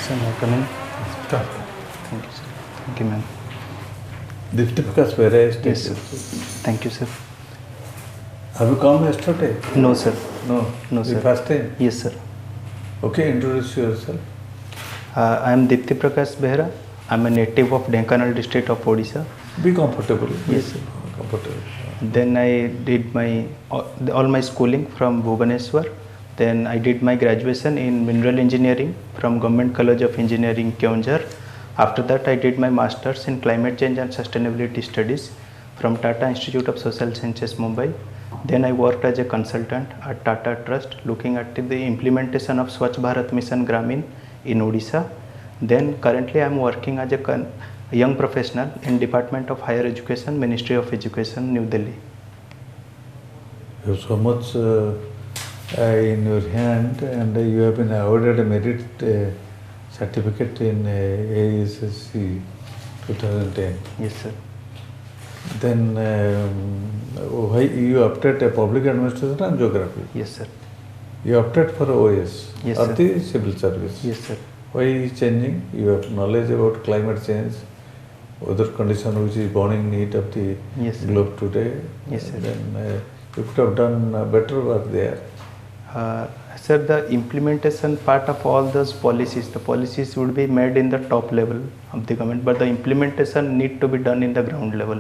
Sir, may I come in? Start. Thank you, sir. Thank you, ma'am. DIPTI Prakash BEHERA. Yes, sir. Thank you, sir. Have you come yesterday? No, sir. No. No, The sir. first time? Yes, sir. Okay, introduce yourself. I am DIPTI Prakash BEHERA. I am a native of Bengal district of Odisha. Be comfortable. Yes, sir. Comfortable. Then I did my all my schooling from Bhubaneswar. Then I did my graduation in mineral engineering from Government College of Engineering, Keonjhar. After that, I did my masters in climate change and sustainability studies from Tata Institute of Social Sciences, Mumbai. Then I worked as a consultant at Tata Trust, looking at the implementation of Swachh Bharat Mission Gramin in Odisha. Then currently I am working as a young professional in Department of Higher Education, Ministry of Education, New Delhi. You have so much in your hand, and you have been awarded a merit certificate in ASSC 2010. Yes, sir. Then why you opted a public administration and geography? Yes, sir. You opted for OAS, Yes, or sir. the civil service. Yes, sir. Why changing? You have knowledge about climate change, weather condition which is burning need of the Yes, sir. globe today. Yes, sir. Then you could have done better work there. Sir, the implementation part of all those policies, the policies would be made in the top level of the government, but the implementation need to be done in the ground level.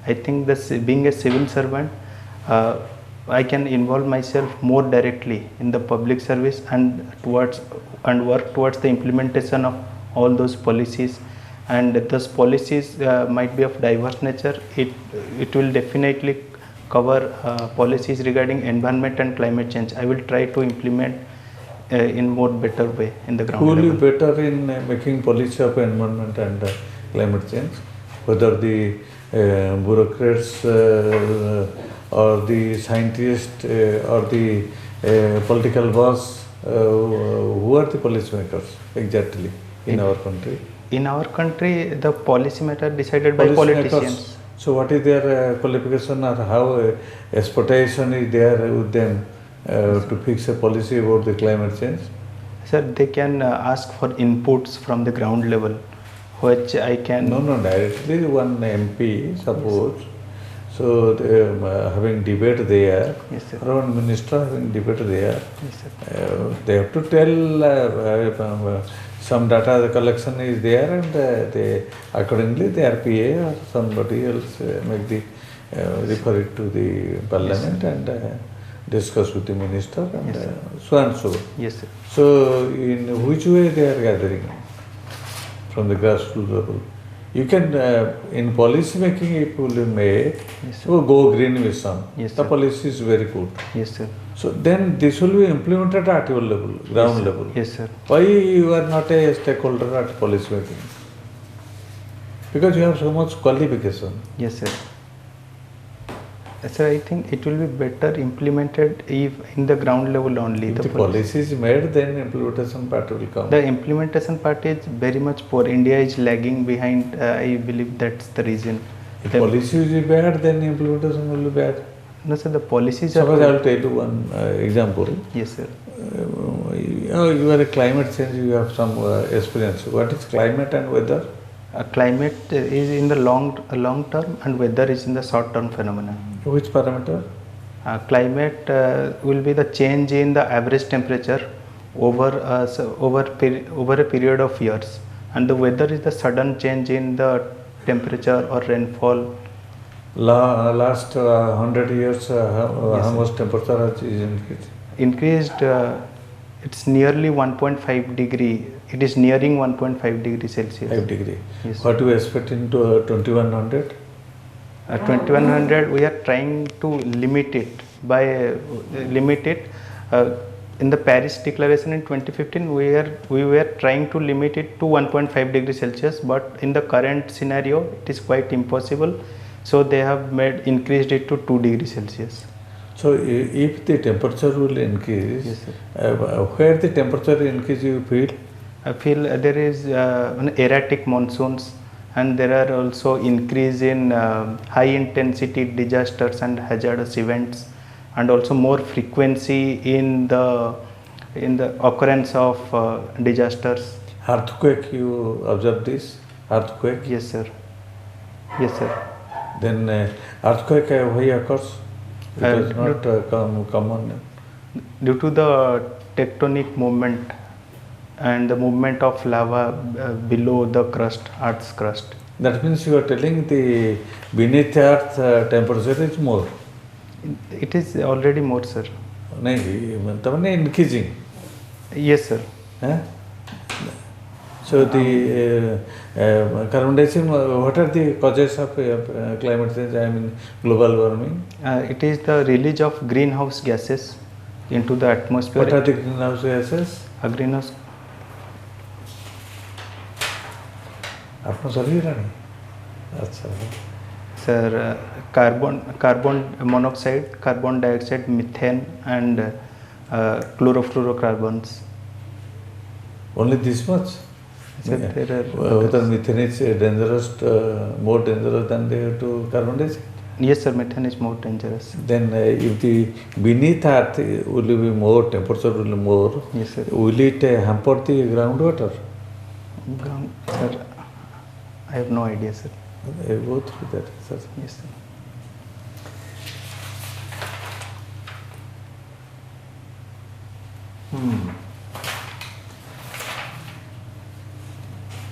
I think this, being a civil servant, I can involve myself more directly in the public service and work towards the implementation of all those policies. And those policies might be of diverse nature. It will definitely cover policies regarding environment and climate change. I will try to implement in more better way in the ground Who will level. be better in making policy of environment and climate change? Whether the bureaucrats or the scientists or the political boss, who are the policymakers exactly in our country? In our country, the policy matter decided by politicians. So what is their qualification, or how expectation is there with them to fix a policy about the climate change? Sir, they can ask for inputs from the ground level, which I can... No, directly one MP, suppose. Yes. So having debate there, yes, sir. Or one minister having debate there, yes, sir. They have to tell some data the collection is there, and they accordingly their PA or somebody else make the refer it to the parliament, yes, and discuss with the minister, and yes, so and so. Yes, sir. So in which way they are gathering from the grassroots level? You can in policy making, if you will make, yes, so go green vision. Yes, the sir. policy is very good. Yes, sir. So then this will be implemented at your level, ground yes, level. Yes, sir. Why you are not a stakeholder at policy making? Because you have so much qualification. Yes, sir. Sir, I think it will be better implemented if in the ground level only. If the policy is made, then implementation part will come. The implementation part is very much poor. India is lagging behind. I believe that's the reason. If policy is bad, then implementation will be bad. No, sir, the policies are... Suppose I will tell you one example. Yes, sir. You are a climate change, you have some experience. What is climate and weather? Climate is in the long term and weather is in the short term phenomenon. Which parameter? Climate will be the change in the average temperature over a period of years, and the weather is the sudden change in the temperature or rainfall. Last 100 years, yes, how much temperature has increased? Increased, it's nearly 1.5 degree. It is nearing 1.5 degrees Celsius. 5 degree. Yes. What do you expect into 2100? 2100, we are trying to limit it in the Paris Declaration in 2015. We were trying to limit it to 1.5 degrees Celsius, but in the current scenario, it is quite impossible. So they have increased it to 2 degrees Celsius. So if the temperature will increase, yes, sir. Where the temperature increase you feel? I feel there is erratic monsoons, and there are also increase in high intensity disasters and hazardous events, and also more frequency in the occurrence of disasters. Earthquake, you observe this? Earthquake? Yes, sir. Yes, sir. Then earthquake why occurs? It is not common. Due to the tectonic movement and the movement of lava below the crust, Earth's crust. That means you are telling the beneath earth temperature is more. It is already more, sir. नहीं, increasing. Yes, sir. So the carbon dioxide, what are the causes of climate change? I mean global warming. It is the release of greenhouse gases into the atmosphere. What are the greenhouse gases? Greenhouse. आपने सभी रानी. अच्छा. Sir, carbon monoxide, carbon dioxide, methane, and chlorofluorocarbons. Only this much? Sir, there are whether methane is dangerous, more dangerous than the carbon dioxide? Yes, sir, methane is more dangerous. Then if the beneath earth will be more, temperature will be more, yes, sir. Will it hamper the groundwater? Sir, I have no idea, sir. I go through that, sir. Yes, sir.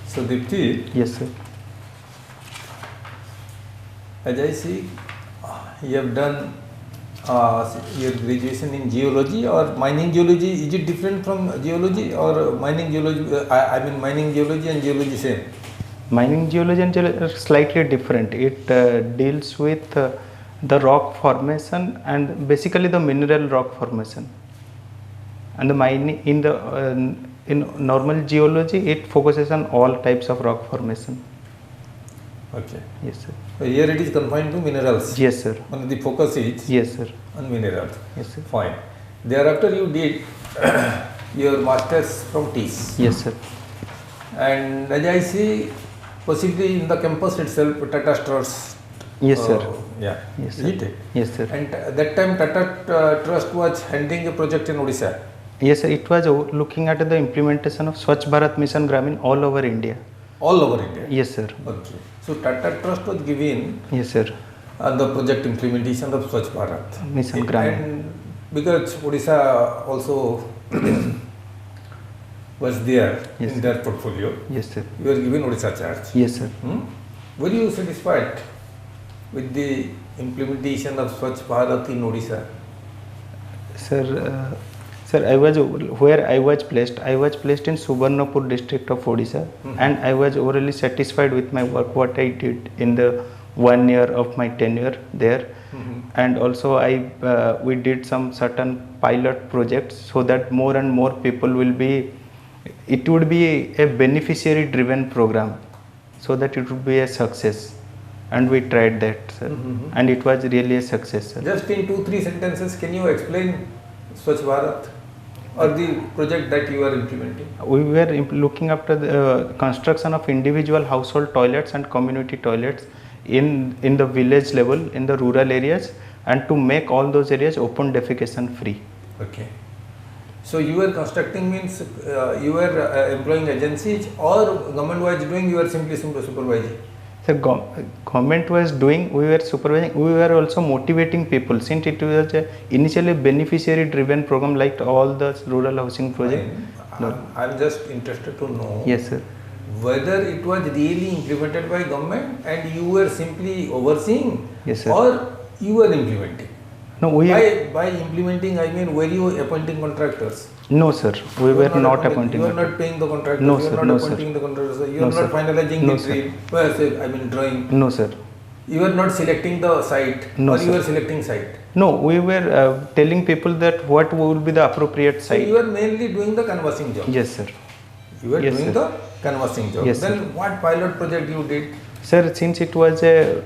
So Dipti, yes, sir. As I see, you have done your graduation in geology or mining geology. Is it different from geology or mining geology? I mean mining geology and geology same. Mining geology and geology are slightly different. It deals with the rock formation and basically the mineral rock formation. And the mining in normal geology, it focuses on all types of rock formation. Okay. Yes, sir. So here it is confined to minerals. Yes, sir. And the focus is yes, sir. on minerals. Yes, sir. Fine. Thereafter you did your masters from TIS. Yes, sir. And as I see, possibly in the campus itself, Tata Trust. Yes, sir. Yeah. Yes, sir. Isn't it? Yes, sir. And that time Tata Trust was handling a project in Odisha. Yes, sir. It was looking at the implementation of Swachh Bharat Mission Gramin all over India. All over India? Yes, sir. Okay. So Tata Trust was given yes, sir. The project implementation of Swachh Bharat Mission Gramin. And because Odisha also was there yes, in sir. their portfolio. Yes, sir. You were given Odisha charge. Yes, sir. Were you satisfied with the implementation of Swachh Bharat in Odisha? Sir, sir, I was where I was placed in Subarnapur district of Odisha, and I was overly satisfied with my work, what I did in the 1 year of my tenure there. And also we did some certain pilot projects so that more and more people will be, it would be a beneficiary driven program so that it would be a success. And we tried that, sir. And it was really a success, sir. Just in 2-3 sentences, can you explain Swachh Bharat or the project that you are implementing? We were looking after the construction of individual household toilets and community toilets in the village level, in the rural areas, and to make all those areas open defecation free. Okay. So you were constructing means you were employing agencies or government was doing, you were simply supervising? So government was doing, we were supervising, we were also motivating people, since it was initially beneficiary driven program like all the rural housing project. I'm just interested to know yes, sir. whether it was really implemented by government and you were simply overseeing, yes, sir. or you were implementing. No, by implementing, I mean, were you appointing contractors? No, sir. We were not appointing. You are not paying the contractors. No, you sir. are not No, appointing sir. the contractors. You No, are sir. not finalizing No, the sir. drawing. No, sir. You are not selecting the site. No, or sir. you are selecting site. No, we were telling people that what would be the appropriate site. So you are mainly doing the canvassing job. Yes, sir. You were yes, doing sir. the canvassing job. Yes, then sir. what pilot project you did? Sir, since it was a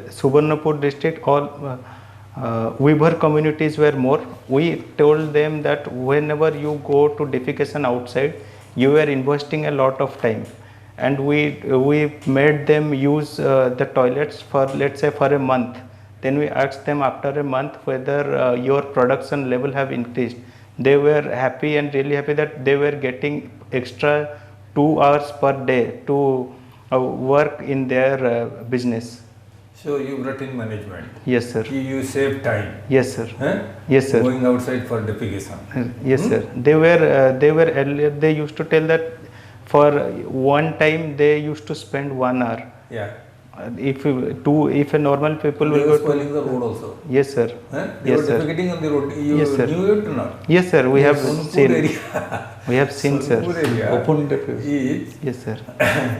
Subarnapur district, all Weaver communities were more. We told them that whenever you go to defecation outside, you were investing a lot of time, and we made them use the toilets for, let's say, for a month. Then we asked them after a month whether your production level have increased. they were happy and really happy that they were getting extra 2 hours per day to work in their business. So you brought in management. Yes, sir. You save time. Yes, sir. Huh? Yes, sir. Going outside for defecation. Yes, sir. They were earlier. They used to tell that for one time they used to spend 1 hour. Yeah. If a normal people They will were go spoiling to the road also. yes, sir. Huh? They Yes, were sir. defecating on the road. You Yes, sir. knew it or not? Yes, sir. We have Sonpur seen. area. We have seen, sir. Sonpur area Open defecation. is Yes, sir.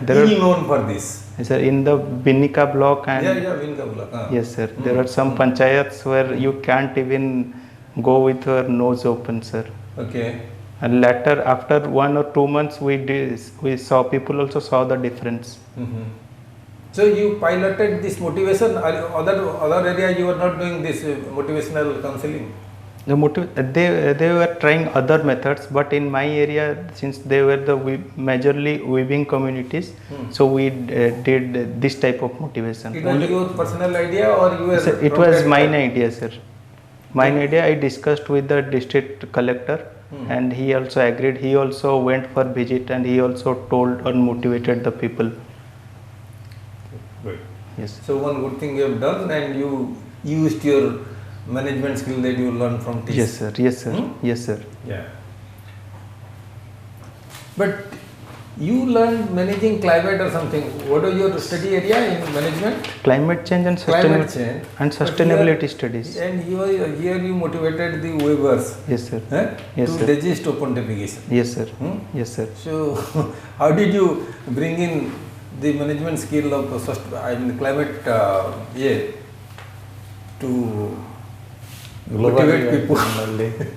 There ill are, known for this. yes, sir, in the Binika block and Yeah, Vinka block. yes, sir. There are some panchayats where you can't even go with your nose open, sir. Okay. And later, after 1 or 2 months, we saw people also saw the difference. So you piloted this motivation. Other area you were not doing this motivational counseling. They were trying other methods, but in my area, since they were the majorly weaving communities, so we did this type of motivation. It was your personal idea or you were? Sir, it was mine idea, sir. Mine idea. I discussed with the district collector, and he also agreed. He also went for visit, and he also told and motivated the people. Good. Yes. So one good thing you have done, and you used your management skill that you learned from TIS. Yes, sir. Yes, sir. Yes, sir. Yeah. But you learned managing climate or something. What was your study area in management? Climate change and Climate change. sustainability studies. And here you motivated the weavers. Yes, sir. Yes, to sir. resist open defecation. Yes, sir. Yes, sir. So, how did you bring in the management skill of climate to motivate people?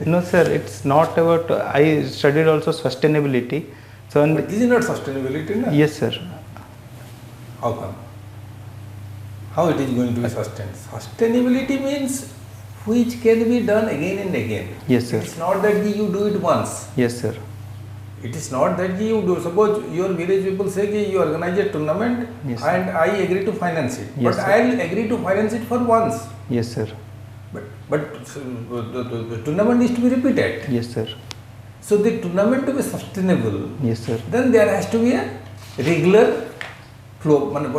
No, sir. It's not about. I studied also sustainability. So, But this is not sustainability, no? yes, sir. How come? How it is going to be sustained? Sustainability means which can be done again and again. Yes, sir. It's not that you do it once. Yes, sir. It is not that you do. Suppose your village people say that you organize a tournament, Yes, and I agree to finance it. Yes, But sir. I will agree to finance it for once. Yes, sir. But the tournament needs to be repeated. Yes, sir. So the tournament to be sustainable, Yes, sir. then there has to be a regular flow, fund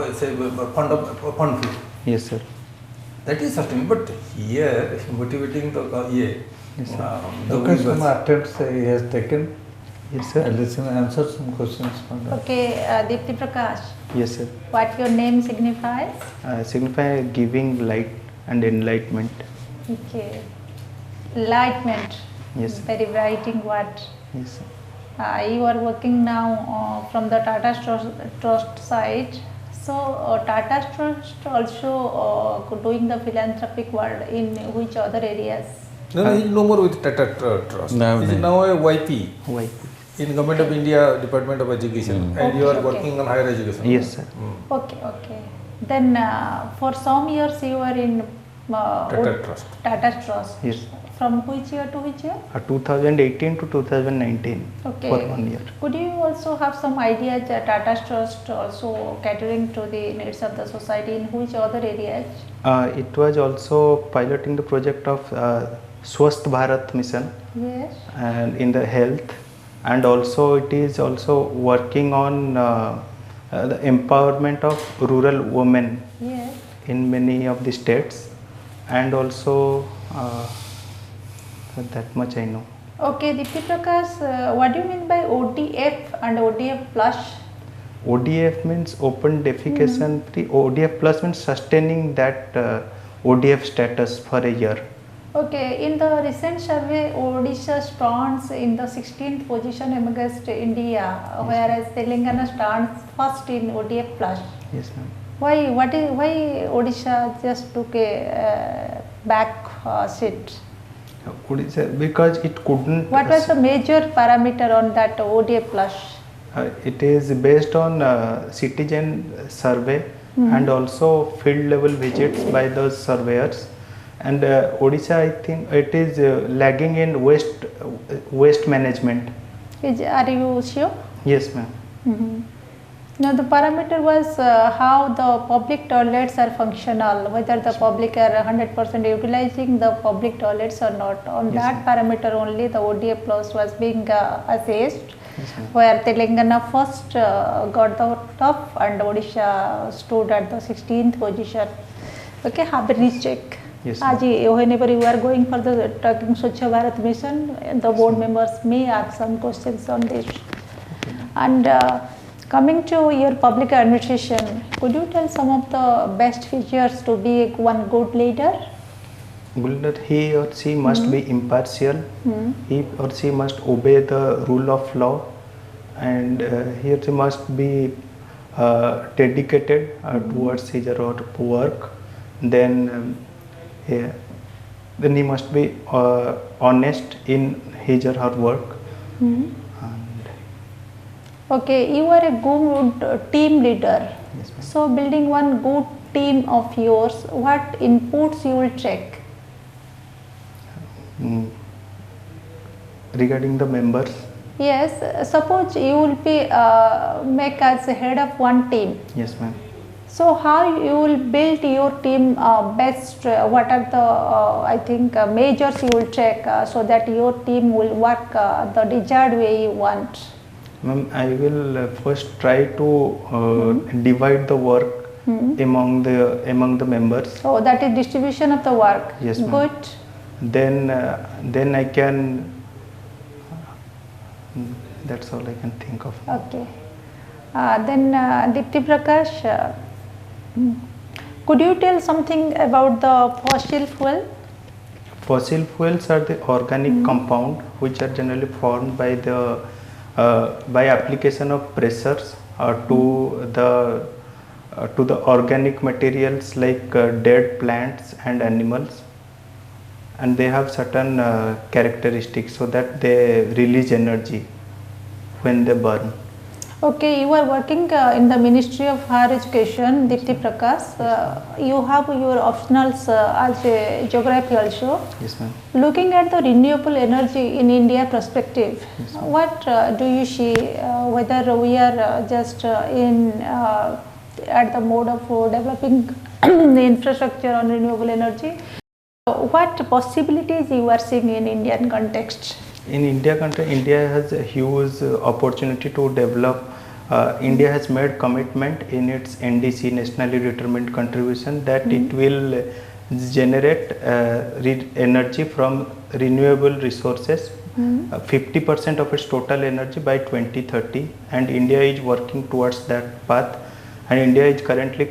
flow. Yes, sir. That is sustainable. But here, motivating the Yes, sir. the Okay, weavers. some attempts he has taken. Yes, sir. I'll listen, answer some questions from that. Okay, Dipti Prakash, Yes, sir. what your name signifies? Signify giving light and enlightenment. Okay, enlightenment. Yes. Very writing word. Yes, sir. You are working now from the Tata Trust side. So Tata Trust also doing the philanthropic work in which other areas? No, he is no more with Tata Trust. No, He is no. now a YP Why? in Government of India Department of Education, and you are Okay, working on higher education. Yes, sir. Okay, okay. Then for some years you were in Tata Trust. Tata Trust. Yes. From which year to which year? 2018 to 2019 Okay. for 1 year. Could you also have some idea that Tata Trust also catering to the needs of the society in which other areas? It was also piloting the project of Swasth Bharat mission Yes. and in the health, and also it is also working on the empowerment of rural women Yes. in many of the states, and also that much I know. Okay, Dipti Prakash, what do you mean by ODF and ODF plus? ODF means open defecation free. ODF plus means sustaining that ODF status for a year. Okay, in the recent survey, Odisha stands in the 16th position amongst India, whereas Telangana stands first in ODF plus. Yes, ma'am. Why Odisha just took a back seat? Odisha, because it couldn't. What was the major parameter on that ODF plus? It is based on citizen survey and also field level visits by those surveyors. And Odisha, I think it is lagging in waste management. Are you sure? Yes, ma'am. No, the parameter was how the public toilets are functional, whether the public are 100% utilizing the public toilets or not. On Yes, that parameter only the ODA plus was being assessed, Yes, ma'am. where Telangana first got the top and Odisha stood at the 16th position. Okay, have a recheck. Yes, ma'am. Whenever you are going for the tracking Swachh Bharat mission, the board members may ask some questions on this. And coming to your public administration, could you tell some of the best features to be one good leader? He or she must be impartial. He or she must obey the rule of law, and he or she must be dedicated towards his or her work. Then he must be honest in his or her work. And Okay, you are a good team leader. yes, ma'am. So building one good team of yours, what inputs you will check? Regarding the members, Yes, suppose you will be make as a head of one team. yes, ma'am. So how you will build your team best? What are the I think measures you will check so that your team will work the desired way you want? Ma'am, I will first try to divide the work among the members. So that is distribution of the work. Yes, ma'am. Good. Then I can. That's all I can think of. Okay. Then DIPTI Prakash, could you tell something about the fossil fuel? Fossil fuels are the organic compound which are generally formed by the by application of pressures to the organic materials like dead plants and animals, and they have certain characteristics so that they release energy when they burn. Okay, you are working in the Ministry of Higher Education, DIPTI Prakash. You have your optionals as a geography also. Yes, ma'am. Looking at the renewable energy in India perspective, Yes, what do you see whether we are just at the mode of developing the infrastructure on renewable energy? What possibilities you are seeing in Indian context? In India country, India has a huge opportunity to develop. India has made commitment in its NDC, nationally determined contribution, that it will generate energy from renewable resources, 50% of its total energy by 2030, and India is working towards that path. And India is currently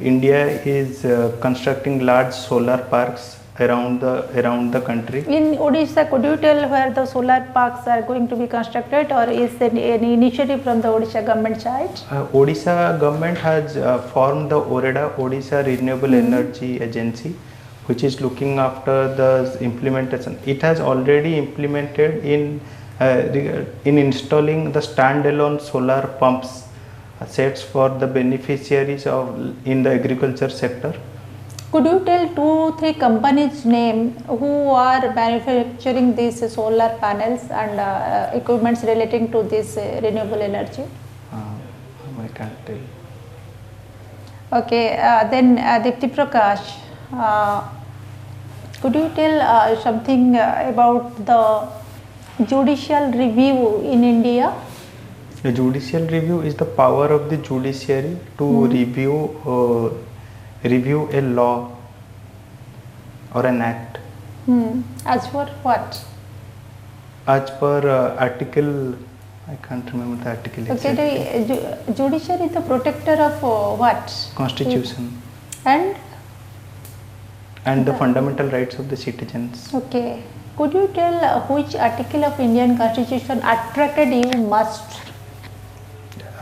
India is constructing large solar parks around the country. In Odisha, could you tell where the solar parks are going to be constructed, or is there any initiative from the Odisha government side? Odisha government has formed the OREDA, Odisha Renewable Energy Agency, which is looking after the implementation. It has already implemented in installing the standalone solar pumps sets for the beneficiaries in the agriculture sector. Could you tell 2-3 companies name who are manufacturing these solar panels and equipments relating to this renewable energy? I can't tell. Okay, then DIPTI Prakash, could you tell something about the judicial review in India? The judicial review is the power of the judiciary to review a law or an act. As for what? As per article, I can't remember the article exactly. Okay, the judiciary is the protector of what? Constitution And the fundamental rights of the citizens. okay, could you tell which article of Indian Constitution attracted you most?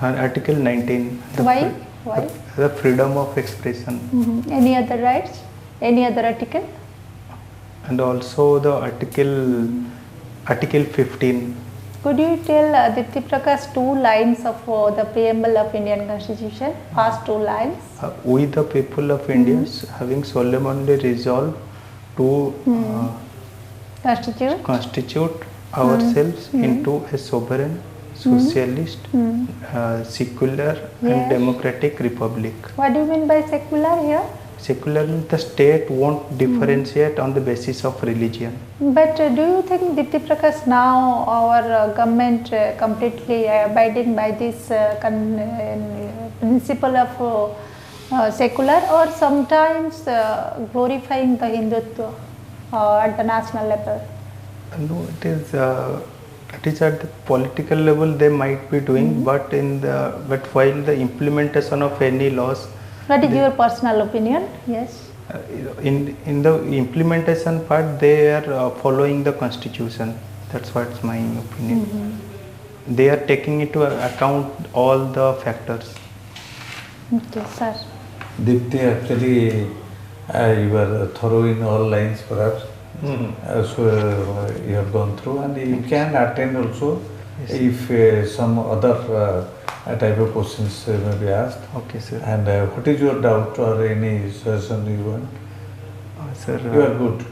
Article 19. Why? Why? The freedom of expression. Any other rights? Any other article? And also the article 15. Could you tell DIPTI Prakash 2 lines of the preamble of Indian Constitution? First 2 lines. We the people of India having solemnly resolved to Constitute constitute ourselves into a sovereign, socialist, secular Yes. and democratic republic. What do you mean by secular here? Secular means the state won't differentiate on the basis of religion. But do you think DIPTI Prakash now our government completely abiding by this principle of secular, or sometimes glorifying the Hindutva at the national level? No, it is at the political level they might be doing, but while the implementation of any laws, What is your personal opinion? Yes. in the implementation part they are following the constitution. That's what's my opinion. They are taking into account all the factors. Okay, sir. DIPTI actually, you are thorough in all lines perhaps. So you have gone through, and you can attend also if some other type of questions may be asked. Okay, sir. And what is your doubt or any suggestion you want? Sir, You are good.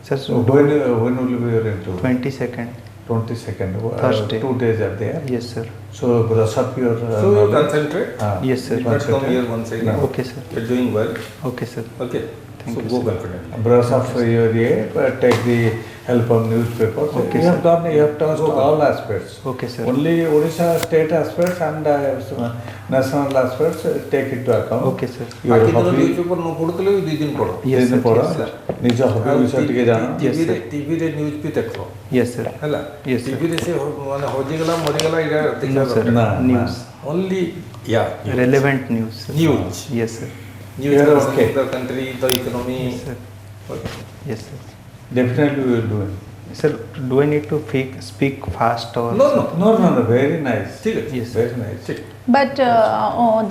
sir, So when will you be your interview? 22nd. 22nd. Thursday. 2 days are there. Yes, sir. So brush up your So you knowledge. concentrate. Yes, sir. You must come here once again. Okay, sir. You're doing well. Okay, sir. Okay. Thank so you, go sir. confident. Brush up your take the help of newspapers. Okay, you have sir. done. You have touched all aspects. Okay, sir. Only Odisha state aspects and national aspects take into account. Okay, sir. Your बाकी तो hobby. Newspaper न पढ़ुतले भी 2 दिन पढ़ो. Yes, दिन sir. पढ़ा. Yes, sir. निज hobby विषय टिके जाना. Yes, sir. टीवी रे न्यूज़ भी देखो. Yes, sir. हैला. Yes, sir. टीवी रे से माने होजिगला मरिगला इडा No, देखला. sir. No, News. Only Relevant news. Sir. News. Yes, sir. News You are concerning okay. the country, the economy. Yes, sir. Okay. Yes, sir. Definitely we will do it. Sir, do I need to speak fast or? No. No. Very nice. ठीक है. Yes. Very nice. ठीक. But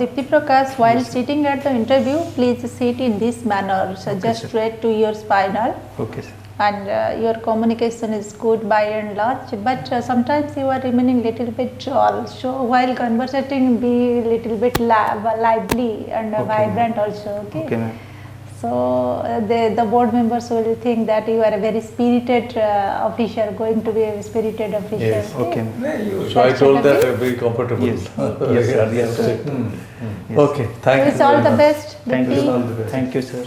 DIPTI Prakash, while sitting at the interview, please sit in this manner, so Okay, just sir. straight to your spinal, Okay, sir. and your communication is good by and large. But sometimes you are remaining little bit dull. So while conversating, be little bit lively and Okay, vibrant also. Okay. Okay, ma'am. So the board members will think that you are a very spirited officer, going to be a spirited officer. Yes, Okay, ma'am. नहीं, you. So I That's told okay? that very comfortable. Yes. Yes, sir. Yes, sir. Yes. Okay. Thank you. Wish all very the much. best. Thank DIPTI. you. All the best. Thank you, sir.